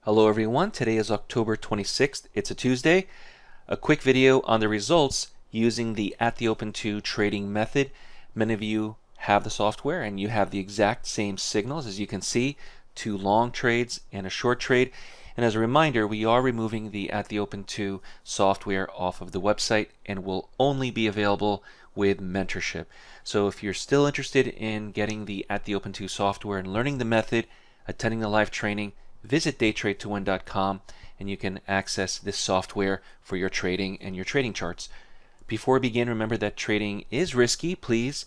Hello everyone, today is October 26th. It's a Tuesday. A quick video on the results using the at the open to trading method. Many of you have the software and you have the exact same signals, as you can see, 2 long trades and a short trade. And as a reminder, we are removing the at the open to software off of the website and will only be available with mentorship. So if you're still interested in getting the at the open to software and learning the method, attending the live training, visit daytradetowin.com and you can access this software for your trading and your trading charts. Before we begin, remember that trading is risky. Please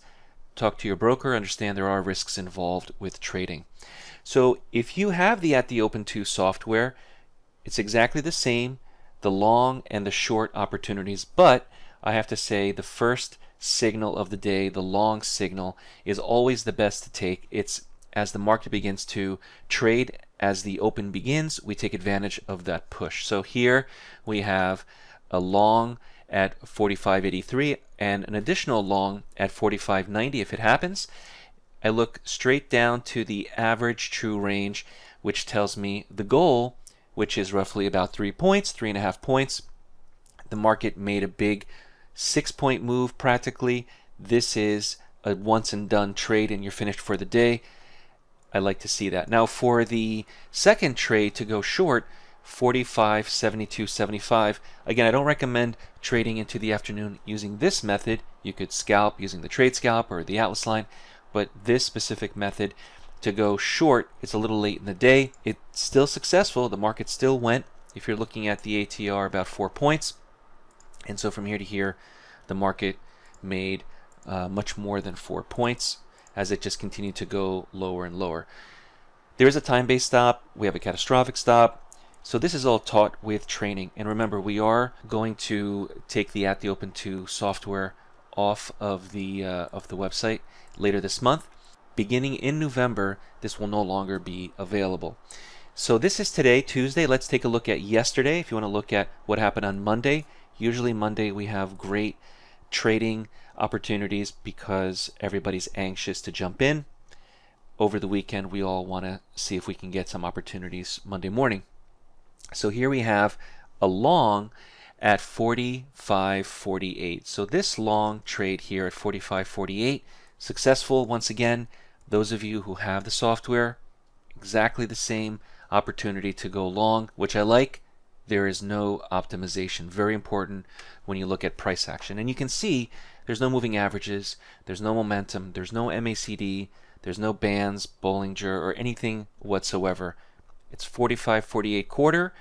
talk to your broker, understand there are risks involved with trading. So if you have the at the open to software, it's exactly the same, the long and the short opportunities, but I have to say the first signal of the day, the long signal, is always the best to take. It's as the market begins to trade, as the open begins, we take advantage of that push. So here we have a long at 45.83 and an additional long at 45.90 if it happens. I look straight down to the average true range, which tells me the goal, which is roughly about 3 points, 3.5 points. The market made a big 6-point move practically. This is a once and done trade and you're finished for the day. I like to see that. Now for the second trade to go short, 45, 72, 75. Again, I don't recommend trading into the afternoon using this method. You could scalp using the Trade Scalper or the Atlas line, but this specific method to go short, it's a little late in the day. It's still successful. The market still went. If you're looking at the ATR, about 4 points. And so from here to here, the market made much more than 4 points, as it just continued to go lower and lower. There is a time-based stop. We have a catastrophic stop. So this is all taught with training. And remember, we are going to take the at the open to software off of the website later this month. Beginning in November, this will no longer be available. So this is today, Tuesday. Let's take a look at yesterday. If you want to look at what happened on Monday, usually Monday we have great trading opportunities because everybody's anxious to jump in. Over the weekend, we all want to see if we can get some opportunities Monday morning. So here we have a long at 45.48. So this long trade here at 45.48, successful once again. Those of you who have the software, exactly the same opportunity to go long, which I like. There is no optimization. Very important when you look at price action. And you can see there's no moving averages, there's no momentum, there's no MACD, there's no bands, Bollinger, or anything whatsoever. It's 45.48 quarter.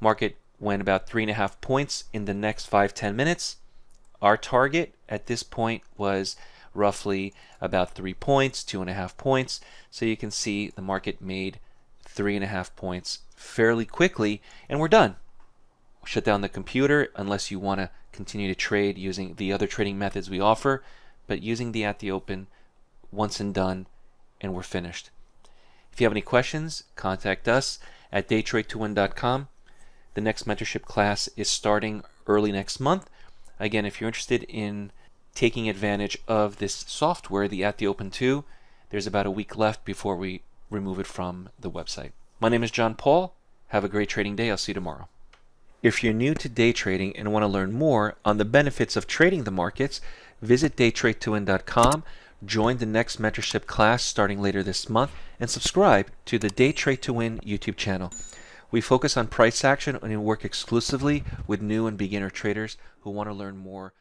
Market went about 3.5 points in the next 5-10 minutes. Our target at this point was roughly about 3 points, 2.5 points. So you can see the market made 3.5 points fairly quickly, and we're done. Shut down the computer unless you want to continue to trade using the other trading methods we offer, but using the at the open, once and done, and we're finished. If you have any questions, contact us at daytradetowin.com. The next mentorship class is starting early next month. Again, if you're interested in taking advantage of this software, the at the open 2, there's about a week left before we remove it from the website. My name is John Paul. Have a great trading day. I'll see you tomorrow. If you're new to day trading and want to learn more on the benefits of trading the markets, visit daytradetowin.com, join the next mentorship class starting later this month, and subscribe to the Day Trade to Win YouTube channel. We focus on price action and work exclusively with new and beginner traders who want to learn more